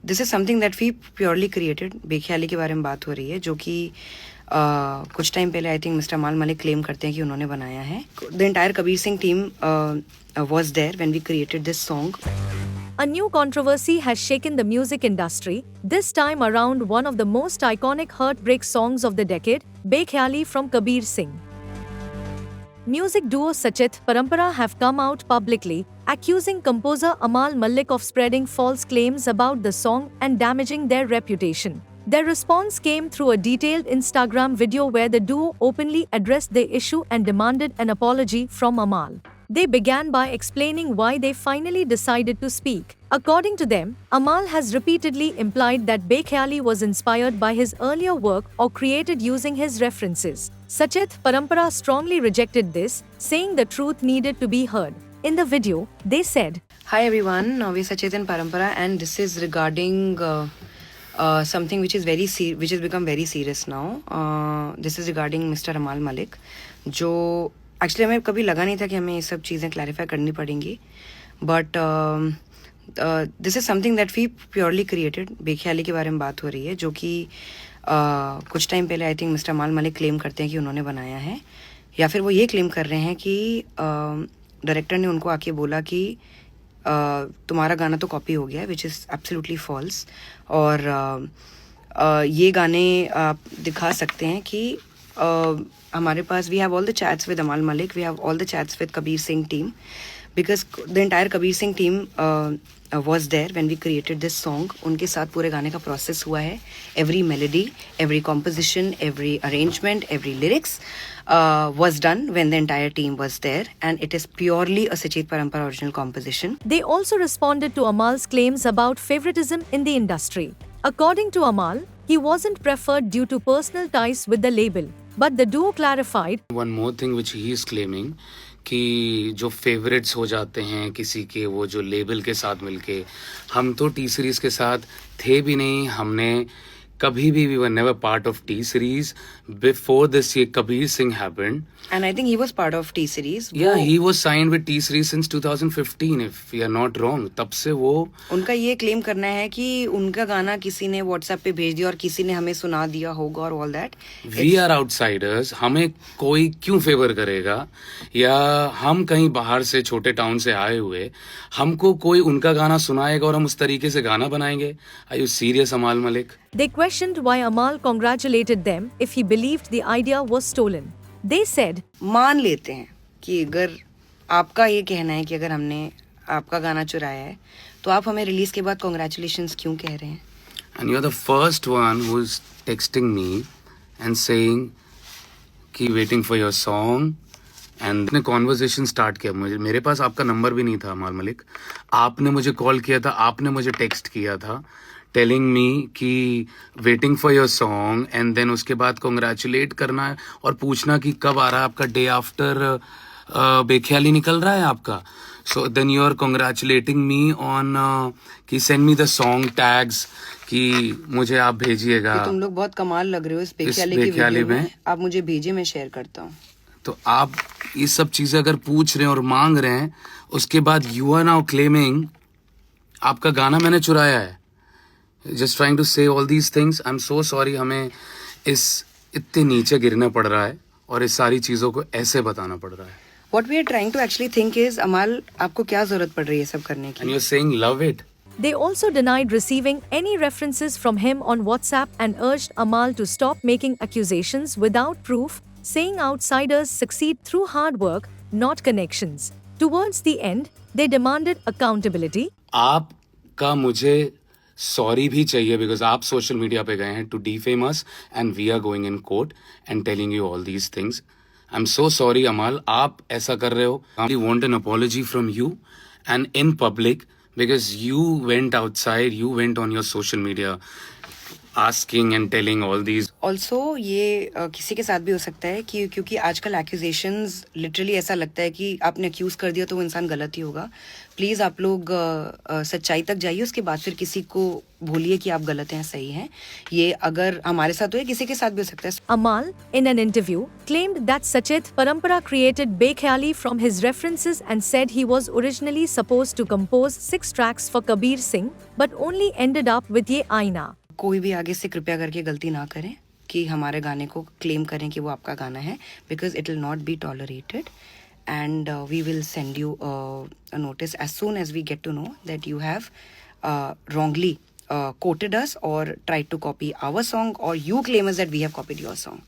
This is something that we purely created. बेख्याली के बारे में बात हो रही है, जो कि कुछ टाइम पहले आई थिंक मिस्टर अमाल मलिक क्लेम करते हैं कि उन्होंने बनाया है। The entire Kabir Singh team was there when we created this song. A new controversy has shaken the music industry, this time around one of the most iconic heartbreak songs of the decade, Bekhayali from Kabir Singh. Music duo Sachit Parampara have come out publicly, accusing composer Amal Malik of spreading false claims about the song and damaging their reputation. Their response came through a detailed Instagram video where the duo openly addressed the issue and demanded an apology from Amal. They began by explaining why they finally decided to speak. According to them, Amal has repeatedly implied that Bekhayali was inspired by his earlier work or created using his references. Sachit Parampara strongly rejected this, saying the truth needed to be heard. In the video, they said, Hi everyone, we're Sachit and Parampara, and this is regarding something which has become very serious now. This is regarding Mr. Amal Malik, जो actually हमें कभी लगा नहीं था कि हमें ये सब चीज़ें क्लैरिफाई करनी पड़ेंगी, but this is something that we purely created. बेख्याली के बारे में बात हो रही है, जो कि कुछ टाइम पहले आई थिंक मिस्टर अमाल मलिक क्लेम करते हैं कि उन्होंने बनाया है, या फिर वो ये क्लेम कर रहे हैं कि डायरेक्टर ने उनको आके बोला कि तुम्हारा गाना तो कॉपी हो गया है, विच इज़ एब्सोल्युटली फॉल्स। और ये गाने आप दिखा सकते हैं कि हमारे पास we have all the chats with Amaal Malik, we have all the chats with Kabir Singh team, because the entire Kabir Singh team was there when we created this song. उनके साथ पूरे गाने का प्रोसेस हुआ है। Every melody, every composition, every arrangement, every lyrics was done when the entire team was there, and it is purely a Sachit Parampara original composition. They also responded to Amal's claims about favoritism in the industry. According to Amal, he wasn't preferred due to personal ties with the label, but the duo clarified. One more thing which he is claiming कि जो favourites हो जाते हैं किसी के, वो जो label के साथ मिलके, हम तो टी सीरीज के साथ थे भी नहीं, हमने कभी भी we were never part of T series before this year Kabir Singh happened. And I think he was part of T series. Yeah, he was signed with T series since 2015 if we are not wrong. तब से वो उनका ये claim करना है कि उनका गाना किसी ने व्हाट्सएप पे भेज दिया और किसी ने हमें सुना दिया होगा और all that. We are outsiders, हमें कोई क्यों फेवर करेगा, या हम कहीं बाहर से छोटे टाउन से आए हुए, हमको कोई उनका गाना सुनाएगा और हम उस तरीके से गाना बनाएंगे? Are you serious, Amal Malik? They questioned why Amal congratulated them if he believed the idea was stolen. They said, मान लेते हैं कि अगर आपका ये कहना है कि अगर हमने आपका गाना चुराया है, तो आप हमें रिलीज के बाद कॉन्ग्रेचुलेशंस क्यों कह रहे हैं? And you're the first one who's texting me and saying कि waiting for your song, and ने कॉन्वर्जेशन स्टार्ट किया। मेरे पास आपका नंबर भी नहीं था अमाल मलिक, आपने मुझे कॉल किया था, आपने मुझे टेक्स्ट किया था टेलिंग मी कि waiting for your song, and then उसके बाद कॉन्ग्रेचुलेट करना है और पूछना कि कब आ रहा है आपका डे आफ्टर बेख्याली निकल रहा है आपका। So then you are congratulating me on कि send me the song tags कि मुझे आप भेजिएगा। तुम लोग बहुत कमाल लग रहे हो इस बेख्याली की वीडियो में, आप मुझे भेजिए, मैं शेयर करता हूँ। तो आप ये सब चीजें अगर पूछ रहे हैं और मांग रहे हैं, उसके बाद यू आर नाउ क्लेमिंग आपका गाना मैंने चुराया है। जस्ट ट्राइंग टू से all these things. I am so sorry, हमें इस इतने नीचे गिरना पड़ रहा है और इस सारी चीजों को ऐसे बताना पड़ रहा है। What we are trying to actually think is, अमाल आपको क्या जरूरत पड़ रही है सब करने की? And you're saying love it. They also denied receiving any references from him on WhatsApp and urged Amal to stop making accusations without proof, saying outsiders succeed through hard work, not connections. Towards the end, they demanded accountability. आपका मुझे sorry भी चाहिए, because आप social media पे गए हैं to defame us and we are going in court and telling you all these things. I am so sorry Amaal, आप ऐसा कर रहे हो। I want an apology from you and in public, because you went outside, you went on your social media asking and telling all these. Also ये किसी के साथ भी हो सकता है कि क्योंकि आजकल एक्यूजेशंस लिटरली ऐसा लगता है कि आपने अक्यूज कर दिया तो वो इंसान गलत ही होगा. प्लीज़ आप लोग सच्चाई तक जाइए, उसके बाद फिर किसी को भूलिए कि आप गलत हैं सही हैं. ये अगर हमारे साथ हो या किसी के साथ भी हो सकता है. Amal, in an interview, claimed that Sachit Parampara created Bekhayali from his references and said he was originally supposed to compose 6 tracks for Kabir Singh, but only ended up with Ye Aina. कोई भी आगे से कृपया करके गलती ना करें कि हमारे गाने को क्लेम करें कि वो आपका गाना है, because it will not be tolerated and we will send you a notice as soon as we get to know that you have wrongly quoted us or tried to copy our song, or you claim us that we have copied your song.